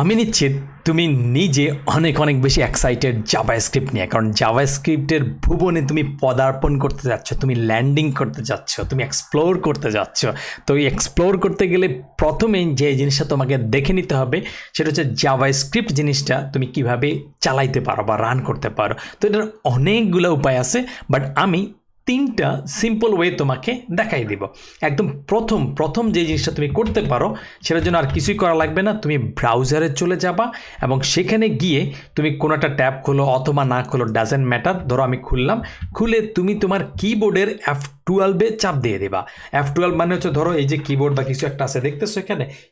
আমি নিশ্চিত তুমি নিজে অনেক অনেক বেশি এক্সাইটেড জাভাস্ক্রিপ্ট নিয়ে, কারণ জাভাস্ক্রিপ্টের ভুবনে তুমি পদার্পণ করতে যাচ্ছ, তুমি ল্যান্ডিং করতে যাচ্ছ, তুমি এক্সপ্লোর করতে যাচ্ছ। তো এই এক্সপ্লোর করতে গেলে প্রথমে যে জিনিসটা তোমাকে দেখে নিতে হবে সেটা হচ্ছে জাভাস্ক্রিপ্ট জিনিসটা তুমি কিভাবে চালাইতে পারো বা রান করতে পারো। তো এটার অনেকগুলো উপায় আছে, বাট আমি 3টা সিম্পল ওয়ে তোমাকে দেখাই দিব। একদম প্রথম যে জিনিসটা তুমি করতে পারো সেটার জন্য আর কিছুই করা লাগবে না, তুমি ব্রাউজারে চলে যাবা এবং সেখানে গিয়ে তুমি কোনো একটা ট্যাব খোলো অথবা না খোলো, ডাজেন্ট ম্যাটার। ধরো আমি খুললাম, খুলে তুমি তোমার কিবোর্ডের F12 চাপ দিয়ে দেবা। F12 মানে হচ্ছে ধরো এই যে কিবোর্ড বা কিছু একটা আছে দেখতেছো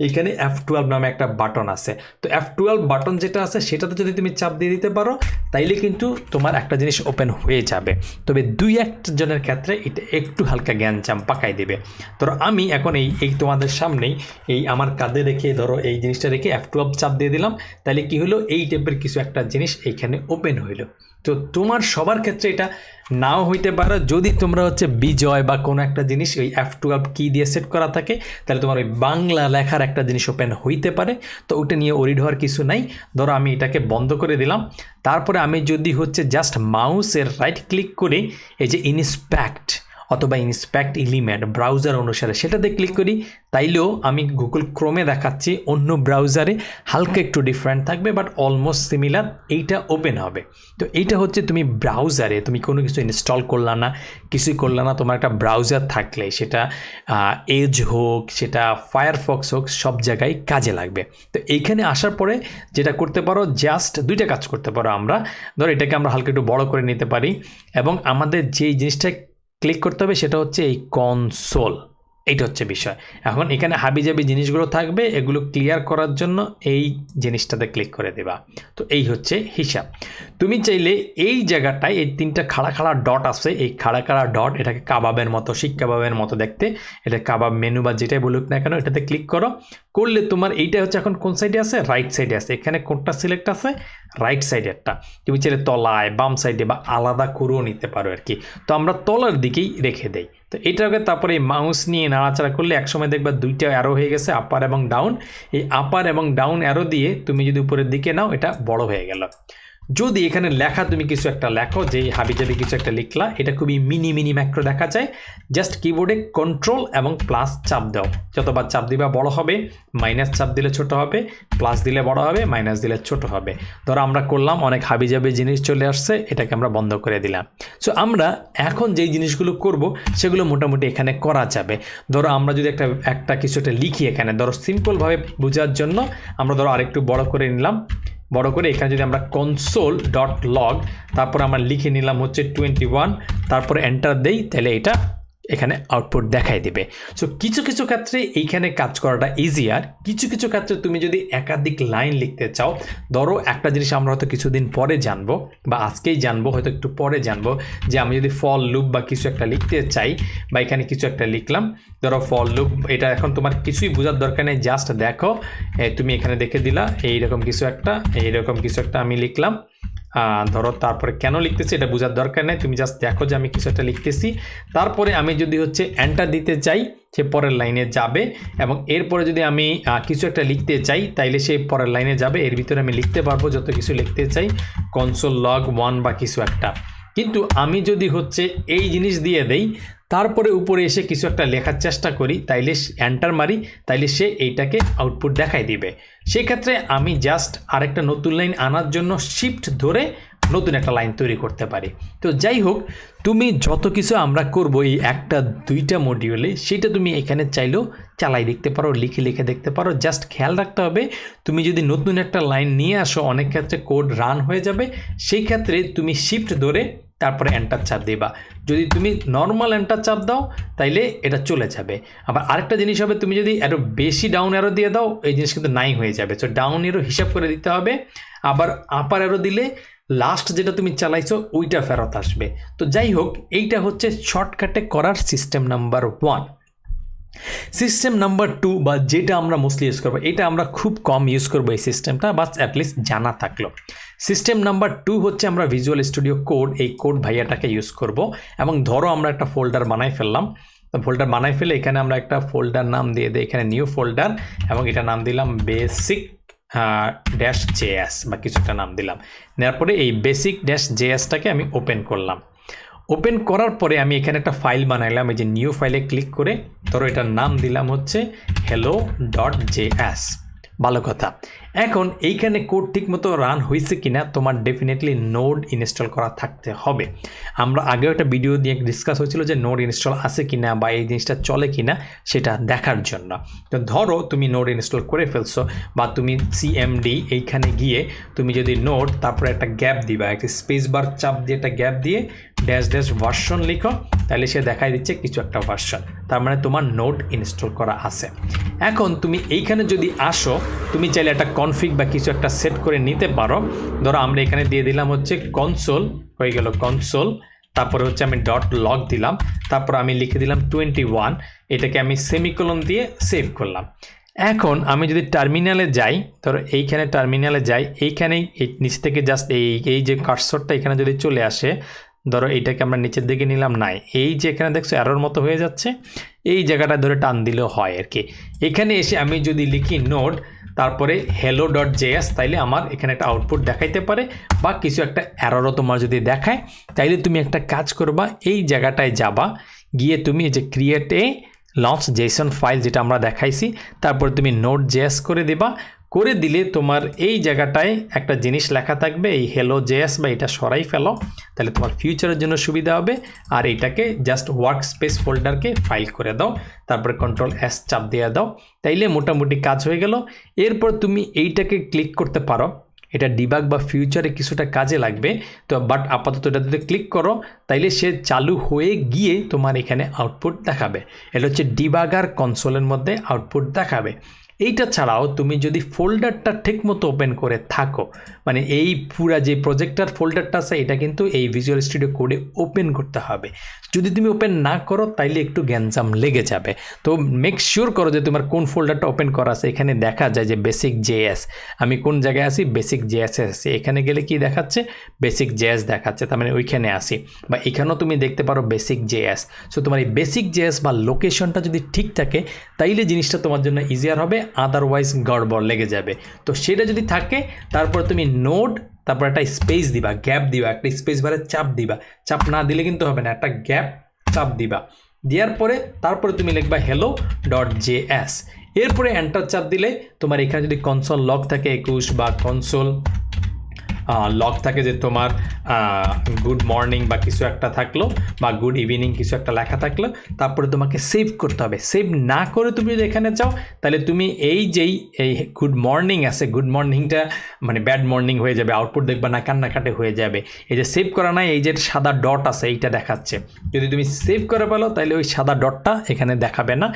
এইখানে F12 নামে একটা বাটন আছে। তো F12 বাটন যেটা আছে সেটাতে যদি তুমি চাপ দিয়ে দিতে পারো তাইলে কিন্তু তোমার একটা জিনিস ওপেন হয়ে যাবে। তবে 2-1 জনের ক্ষেত্রে এটা একটু হালকা জ্ঞানজাম পাকাই দেবে। ধরো আমি এখন এই তোমাদের সামনেই এই আমার কাঁধে রেখে ধরো এই জিনিসটা রেখে F12 চাপ দিয়ে দিলাম, তাহলে কি হলো, এই টাইপের কিছু একটা জিনিস এইখানে ওপেন হইলো। তো তোমার সবার ক্ষেত্রে এটা নাও হইতে পারে, যদি তোমরা হচ্ছে বিজয় বা কোনো একটা জিনিস ওই F12 কি দিয়ে সেট করা থাকে তাহলে তোমার ওই বাংলা লেখার একটা জিনিস ওপেন হইতে পারে। তো ওটা নিয়ে ওরিড হওয়ার কিছু নাই। ধরো আমি এটাকে বন্ধ করে দিলাম, তারপরে আমি যদি হচ্ছে জাস্ট মাউসের রাইট ক্লিক করে এই যে ইনস্পেক্ট অথবা ইনস্পেক্ট এলিমেন্ট ব্রাউজার অনুসারে সেটাতে ক্লিক করি, তাইলেও আমি গুগল ক্রোমে দেখাচ্ছি, অন্য ব্রাউজারে হালকা একটু ডিফারেন্ট থাকবে বাট অলমোস্ট সিমিলার, এইটা ওপেন হবে। তো এইটা হচ্ছে তুমি ব্রাউজারে তুমি কোনো কিছু ইনস্টল করলা না, কিছুই করলা না, তোমার একটা ব্রাউজার থাকলে সেটা এজ হোক, সেটা ফায়ারফক্স হোক, সব জায়গায় কাজে লাগবে। তো এইখানে আসার পরে যেটা করতে পারো, জাস্ট 2টা কাজ করতে পারো। আমরা ধরো এটাকে আমরা হালকা একটু বড় করে নিতে পারি এবং আমাদের যেই জিনিসটা ক্লিক করতে হবে সেটা হচ্ছে এই কনসোল, এইটা হচ্ছে বিষয়। এখন এখানে হাবিজাবি জিনিসগুলো থাকবে, এগুলো ক্লিয়ার করার জন্য এই জিনিসটাতে ক্লিক করে দেবা। তো এই হচ্ছে হিসাব। তুমি চাইলে এই জায়গাটায় এই 3টা খাড়া খাড়া ডট আছে, এই খাড়া খাড়া ডট, এটাকে কাবাবের মতো, শিক কাবাবের মতো দেখতে, এটা কাবাব মেনু বা যেটাই বলুক না কেন, এটাতে ক্লিক করো। করলে তোমার এইটা হচ্ছে এখন কোন সাইডে আছে, রাইট সাইডে আছে। এখানে কোনটা সিলেক্ট আছে, রাইট সাইডেরটা। তুমি চাইলে তলায়, বাম সাইডে বা আলাদা করেও নিতে পারো আর কি। তো আমরা তলার দিকেই রেখে দেই। তো এটাকে তারপরে এই মাউস নিয়ে নাড়াচাড়া করলে একসময় দেখবা 2টা অ্যারো হয়ে গেছে, আপার এবং ডাউন। এই আপার এবং ডাউন অ্যারো দিয়ে তুমি যদি উপরের দিকে নাও, এটা বড় হয়ে গেল। যদি এখানে লেখা তুমি কিছু একটা লেখো, যে হাবিজাবি কিছু একটা লিখলা, এটা খুবই মিনি ম্যাক্রো দেখা যায়। জাস্ট কিবোর্ডে কন্ট্রোল এবং প্লাস চাপ দাও, যতবার চাপ দিবা বড় হবে, মাইনাস চাপ দিলে ছোট হবে, প্লাস দিলে বড় হবে, মাইনাস দিলে ছোট হবে। ধরো আমরা করলাম, অনেক হাবিজাবি জিনিস চলে আসছে, এটাকে আমরা বন্ধ করে দিলাম। সো আমরা এখন যেই জিনিসগুলো করব সেগুলো মোটামুটি এখানে করা যাবে। ধরো আমরা যদি একটা কিছু একটা লিখি এখানে, ধরো সিম্পলভাবে বোঝার জন্য আমরা ধরো আরেকটু বড় করে নিলাম, বড় করে এখানে যদি আমরা console.log তারপর আমরা লিখে নিলাম হচ্ছে 21, তারপরে এন্টার দেই, তাহলে এটা এখানে আউটপুট দেখাই দিবে। সো কিছু কিছু ক্ষেত্রে এইখানে কাজ করাটা ইজিয়ার, কিছু কিছু ক্ষেত্রে তুমি যদি একাধিক লাইন লিখতে চাও, ধরো একটা জিনিস আমরা হয়তো কিছুদিন পরে জানবো বা আজকেই জানবো, হয়তো একটু পরে জানবো, যে আমি যদি ফল লুপ বা কিছু একটা লিখতে চাই, বা এখানে কিছু একটা লিখলাম, ধরো ফল লুপ, এটা এখন তোমার কিছুই বোঝার দরকার নেই, জাস্ট দেখো, তুমি এখানে দেখে দিলা এইরকম কিছু একটা আমি লিখলাম। ধরো তারপরে কেন লিখতেছি এটা বোঝার দরকার নেই, তুমি জাস্ট দেখো যে আমি কিছু একটা লিখতেছি। তারপরে আমি যদি হচ্ছে এন্টার দিতে চাই, সে পরের লাইনে যাবে, এবং এরপরে যদি আমি কিছু একটা লিখতে চাই তাইলে সে পরের লাইনে যাবে। এর ভিতরে আমি লিখতে পারবো যত কিছু লিখতে চাই, console.log1 বা কিছু একটা। কিন্তু আমি যদি হচ্ছে এই জিনিস দিয়ে দেই, তারপরে উপরে এসে কিছু একটা লেখার চেষ্টা করি, তাইলে এন্টার মারি, তাইলে সে এইটাকে আউটপুট দেখাই দিবে। সেক্ষেত্রে আমি জাস্ট আরেকটা নতুন লাইন আনার জন্য শিফট ধরে নতুন একটা লাইন তৈরি করতে পারি। তো যাই হোক, তুমি যত কিছু আমরা করব এই 1-2টা মডিউলে, সেটা তুমি এখানে চাইলেও চালাই দেখতে পারো, লিখে দেখতে পারো। জাস্ট খেয়াল রাখতে হবে, তুমি যদি নতুন একটা লাইন নিয়ে আসো, অনেক ক্ষেত্রে কোড রান হয়ে যাবে, সেই ক্ষেত্রে তুমি শিফট ধরে তারপরে এন্টার চাপ দিবা। যদি তুমি নর্মাল এন্টার চাপ দাও তাইলে এটা চলে যাবে। আবার আরেকটা জিনিস হবে, তুমি যদি আরও বেশি ডাউন অ্যারো দিয়ে দাও, এই জিনিস কিন্তু নাই হয়ে যাবে। সো ডাউন অ্যারো হিসাব করে দিতে হবে। আবার আপার অ্যারো দিলে লাস্ট যেটা তুমি চালাইছো ওইটা ফেরত আসবে। তো যাই হোক, এইটা হচ্ছে শর্টকাটে করার সিস্টেম নাম্বার 1। সিস্টেম নাম্বার 2 বা যেটা আমরা মোস্টলি ইউজ করবো, এটা আমরা খুব কম ইউজ করবো এই সিস্টেমটা, বাস অ্যাটলিস্ট জানা থাকলো। সিস্টেম নাম্বার 2 হচ্ছে আমরা ভিজুয়াল স্টুডিও কোড, এই কোড ভাইয়াটাকে ইউজ করব। এবং ধরো আমরা একটা ফোল্ডার বানাই ফেললাম, ফোল্ডার বানাই ফেলে এখানে আমরা একটা ফোল্ডার নাম দিয়ে দিই, এখানে নিউ ফোল্ডার, এবং এটা নাম দিলাম বেসিক ড্যাশ জেএস বা কিছু একটা নাম দিলাম। নেওয়ার পরে এই বেসিক ড্যাশ জেএসটাকে আমি ওপেন করলাম। ওপেন করার পরে আমি এখানে একটা ফাইল বানাইলাম, এই যে নিউ ফাইলে ক্লিক করে ধরো এটার নাম দিলাম হচ্ছে hello.js। ভালো কথা। এখন এইখানে কোড ঠিকমতো রান হয়েছে কিনা তোমার ডেফিনেটলি নোড ইনস্টল করা থাকতে হবে। আমরা আগেও একটা ভিডিও দিয়ে ডিসকাস হয়েছিল যে নোড ইনস্টল আছে কিনা বা এই জিনিসটা চলে কিনা সেটা দেখার জন্য। তো ধরো তুমি নোড ইনস্টল করে ফেলছো বা তুমি সিএমডি এইখানে গিয়ে তুমি যদি নোড তারপরে একটা গ্যাপ দিবা, একটা স্পেস বার চাপ দিয়ে একটা গ্যাপ দিয়ে ড্যাশ ড্যাশ ভার্সন লিখো, তাহলে সে দেখাই দিচ্ছে কিছু একটা ভার্সন, তার মানে তোমার নোড ইনস্টল করা আছে। এখন তুমি এইখানে যদি আসো তুমি চাইলে একটা কনফিগ বা কিছু একটা সেট করে নিতে পারো। ধরো আমরা এখানে দিয়ে দিলাম হচ্ছে কনসোল, হয়ে গেল কনসোল, তারপরে হচ্ছে আমি ডট লগ দিলাম, তারপর আমি লিখে দিলাম 21, এটাকে আমি সেমিকোলন দিয়ে সেভ করলাম। এখন আমি যদি টার্মিনালে যাই, ধরো এইখানে টার্মিনালে যাই, এইখানেই নিচ থেকে জাস্ট এই যে কার্সরটা এখানে যদি চলে আসে, ধরো এইটাকে আমরা নিচের দিকে নিলাম, নাই এই যে এখানে দেখছো অ্যারোর মতো হয়ে যাচ্ছে, এই জায়গাটা ধরে টান দিলেও হয় আর কি। এখানে এসে আমি যদি লিখি নোড তারপরে hello.js, তাইলে আমার এখানে একটা আউটপুট দেখাইতে পারে বা কিছু একটা অ্যারোরও তোমার যদি দেখায়, তাইলে তুমি একটা কাজ করবা, এই জায়গাটায় যাবা, গিয়ে তুমি এই যে create a launch Jason file যেটা আমরা দেখাইছি, তারপরে তুমি নোড.js করে দিবা। করে দিলে তোমার এই জায়গাটায় একটা জিনিস লেখা থাকবে, এই hello.js বা এটা সরাই ফেলো, তাহলে তোমার ফিউচারের জন্য সুবিধা হবে। আর এটাকে জাস্ট ওয়ার্ক স্পেস ফোল্ডারকে ফাইল করে দাও, তারপরে Ctrl+S চাপ দিয়ে দাও, তাইলে মোটামুটি কাজ হয়ে গেল। এরপর তুমি এইটাকে ক্লিক করতে পারো, এটা ডিবাগ বা ফিউচারে কিছুটা কাজে লাগবে, তো বাট আপাতত এটা যদি ক্লিক করো তাইলে সে চালু হয়ে গিয়ে তোমার এখানে আউটপুট দেখাবে। এটা হচ্ছে ডিবাগার কনসোলের মধ্যে আউটপুট দেখাবে। এইটা ছাড়াও তুমি যদি ফোল্ডারটা ঠিকমতো ওপেন করে থাকো, মানে এই পুরা যে প্রজেক্টটার ফোল্ডারটা আছে এটা কিন্তু এই ভিজুয়াল স্টুডিও কোডে ওপেন করতে হবে। যদি তুমি ওপেন না করো তাইলে একটু গ্যাঞ্জাম লেগে যাবে। তো মেক শিওর করো যে তোমার কোন ফোল্ডারটা ওপেন করা আছে। এখানে দেখা যায় যে বেসিক জেএস, আমি কোন জায়গায় আছি, বেসিক জেএস আছি। এখানে গেলে কি দেখাচ্ছে, বেসিক জেএস দেখাচ্ছে, তার মানে ওইখানে আসি। বা এখানেও তুমি দেখতে পারো বেসিক জেএস। সো তোমার এই বেসিক জেএস বা লোকেশনটা যদি ঠিক থাকে তাইলে জিনিসটা তোমার জন্য ইজিয়ার হবে, আদারওয়াইজ গড়বড় লেগে যাবে। তো সেটা যদি থাকে তারপর তুমি নোড, তারপর একটা স্পেস দিবা, গ্যাপ দিবা, একটা স্পেস বারে চাপ দিবা, চাপ না দিলে কিন্তু হবে না, একটা গ্যাপ চাপ দিবা, দেওয়ার পরে তারপরে তুমি লিখবা hello.js, এরপরে এন্টার চাপ দিলে তোমার এখানে যদি কনসোল লগ থাকে 21 বা কনসোল লগ থাকে যে তোমার গুড মর্নিং বা কিছু একটা থাকলো বা গুড ইভিনিং কিছু একটা লেখা থাকলো, তারপরে তোমাকে সেভ করতে হবে। সেভ না করে তুমি যদি এখানে যাও তাহলে তুমি এই গুড মর্নিং আছে, গুড মর্নিংটা মানে ব্যাড মর্নিং হয়ে যাবে, আউটপুট দেখবা না কান্নাকাটি হয়ে যাবে। এই যে সেভ করা নাই, এই যে সাদা ডট আছে এইটা দেখাচ্ছে। যদি তুমি সেভ করে পেলো তাহলে ওই সাদা ডটটা এখানে দেখাবে না।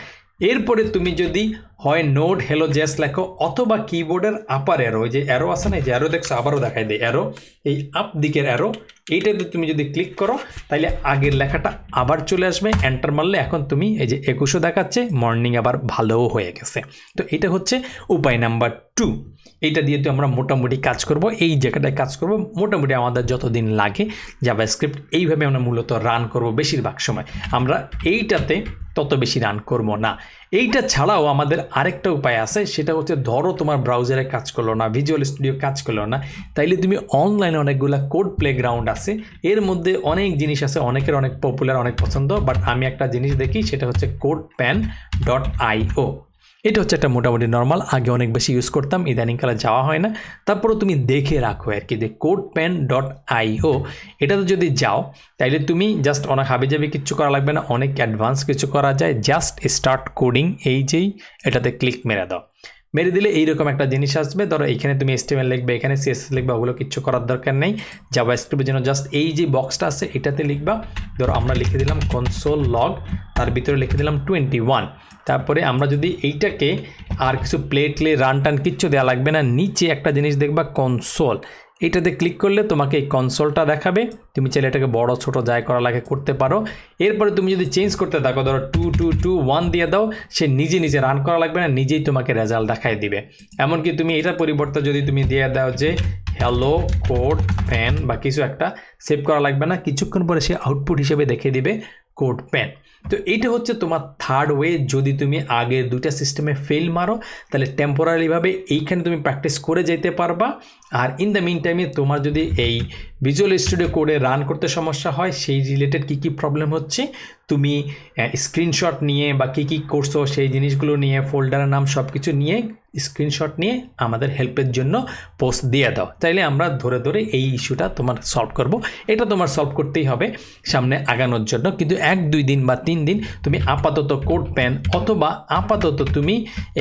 এরপরে তুমি যদি হয় নোড hello.js লেখো অথবা কিবোর্ডের আপার অ্যারো, ওই যে অ্যারো আছে না, এই যে অ্যারো দেখছো, আবারও দেখাই দেয় অ্যারো, এই আপ দিকের অ্যারো, এইটাতে তুমি যদি ক্লিক করো তাহলে আগের লেখাটা আবার চলে আসবে। এন্টার মারলে এখন তুমি এই যে 21 দেখাচ্ছে, মর্নিং আবার ভালোও হয়ে গেছে। তো এটা হচ্ছে উপায় নাম্বার 2। এইটা দিয়ে তো আমরা মোটামুটি কাজ করব, এই জায়গাটায় কাজ করব, মোটামুটি আমাদের যতদিন লাগে জাভাস্ক্রিপ্ট এইভাবে আমরা মূলত রান করব। বেশিরভাগ সময় আমরা এইটাতে তত বেশি রান করব না। এইটা ছাড়াও আমাদের আরেকটা উপায় আছে, সেটা হচ্ছে ধরো তোমার ব্রাউজারে কাজ করলো না, ভিজুয়াল স্টুডিও কাজ করলো না, তাইলে তুমি অনলাইনে অনেকগুলো কোড প্লেগ্রাউন্ড আছে, এর মধ্যে অনেক জিনিস আছে, অনেকের অনেক পপুলার, অনেক পছন্দ, বাট আমি একটা জিনিস দেখি, সেটা হচ্ছে codepan.io। এটা হচ্ছে একটা মোটামুটি নর্মাল, আগে অনেক বেশি ইউজ করতাম, ইদানিংকালে যাওয়া হয় না, তারপরে তুমি দেখে রাখো আর কি যে codepan.io। এটাতে যদি যাও তাইলে তুমি জাস্ট অনেক হাবিজাবি কিচ্ছু করা লাগবে না, অনেক অ্যাডভান্স কিছু করা যায়, জাস্ট স্টার্ট কোডিং, এই যেই এটাতে ক্লিক মেরে দাও, মেরে দিলে এইরকম একটা জিনিস আসবে। ধরো এইখানে তুমি HTML লিখবে, এখানে CSS লিখবা, ওগুলো কিচ্ছু করার দরকার নেই। জাভাস্ক্রিপ্টের জন্য জাস্ট এই যে বক্সটা আছে এটাতে লিখবা। ধরো আমরা লিখে দিলাম কনসোল লগ, তার ভিতরে লিখে দিলাম 21। তারপরে আমরা যদি এইটাকে আর কিছু প্লে রান টান কিচ্ছু দেওয়া লাগবে না, নিচে একটা জিনিস দেখবা কনসোল, এইটাতে ক্লিক করলে তোমাকে এই কনসোলটা দেখাবে। তুমি চাইলে এটাকে বড় ছোট যাই করা লাগে করতে পারো। এরপরে তুমি যদি চেঞ্জ করতে থাকো, ধরো 2 দিয়ে দাও, সে নিজে রান করা লাগবে না, নিজেই তোমাকে রেজাল্ট দেখাই দিবে। এমনকি তুমি এটার পরিবর্তে যদি তুমি দিয়ে দাও যে হ্যালো কোড প্যান বা কিছু একটা, সেভ করা লাগবে না, কিছুক্ষণ পরে সে আউটপুট হিসেবে দেখিয়ে দিবে কোড প্যান। তো এইটা হচ্ছে তোমার থার্ড ওয়ে। যদি তুমি আগের দুইটা সিস্টেমে ফেল মারো তাহলে টেম্পোরারিভাবে এইখানে তুমি প্র্যাকটিস করে যেতে পারবা। আর ইন দ্য মিন টাইমে তোমার যদি এই ভিজুয়াল স্টুডিও কোডে রান করতে সমস্যা হয়, সেই রিলেটেড কী কী প্রবলেম হচ্ছে তুমি স্ক্রিনশট নিয়ে বা কী কী করছো সেই জিনিসগুলো নিয়ে, ফোল্ডারের নাম সব কিছু নিয়ে স্ক্রিনশট নিয়ে আমাদের হেল্পের জন্য পোস্ট দিয়ে দাও, তাইলে আমরা ধরে ধরে এই ইস্যুটা তোমার সলভ করব। এটা তোমার সলভ করতেই হবে সামনে আগানোর জন্য। কিন্তু 1-2 দিন বা 3 দিন তুমি আপাতত কোড প্যান অথবা আপাতত তুমি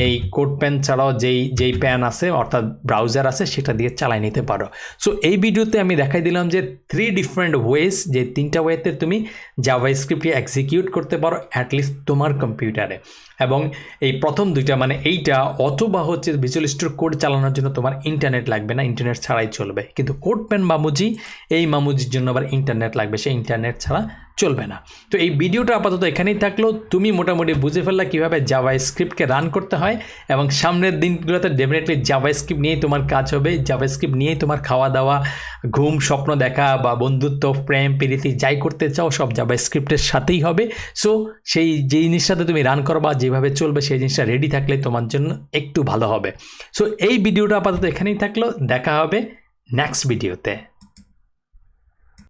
এই কোড প্যান ছাড়াও যেই প্যান আছে অর্থাৎ ব্রাউজার আছে সেটা দিয়ে চালাই নিতে পারো। সো এই ভিডিওতে আমি দেখাই দিলাম যে 3 ডিফারেন্ট ওয়েজ, যে 3টা ওয়েতে তুমি জাভাস্ক্রিপ্টকে এক্সিকিউট করতে পারো অ্যাটলিস্ট তোমার কম্পিউটারে। এবং এই প্রথম দুইটা মানে এইটা অথবা হচ্ছে ভিজুয়াল স্টুডিও কোড চালানোর জন্য তোমার ইন্টারনেট লাগবে না, ইন্টারনেট ছাড়াই চলবে। কিন্তু কোড প্যান মামুজি, এই মামুজির জন্য আবার ইন্টারনেট লাগবে, সেই ইন্টারনেট ছাড়া চলবে না। তো এই ভিডিওটা আপাতত এখানেই থাকলো। তুমি মোটামুটি বুঝে ফেললা কীভাবে জাভাস্ক্রিপ্টকে রান করতে হয়, এবং সামনের দিনগুলোতে ডেফিনেটলি জাভাস্ক্রিপ্ট নিয়েই তোমার কাজ হবে, জাভাস্ক্রিপ্ট নিয়েই তোমার খাওয়া দাওয়া, ঘুম, স্বপ্ন দেখা বা বন্ধুত্ব, প্রেম, প্রীতি যাই করতে চাও সব জাভাস্ক্রিপ্টের সাথেই হবে। সো সেই যে জিনিসটাতে তুমি রান করবা, যেভাবে চলবে সেই জিনিসটা রেডি থাকলে তোমার জন্য একটু ভালো হবে। সো এই ভিডিওটা আপাতত এখানেই থাকলো, দেখা হবে নেক্সট ভিডিওতে।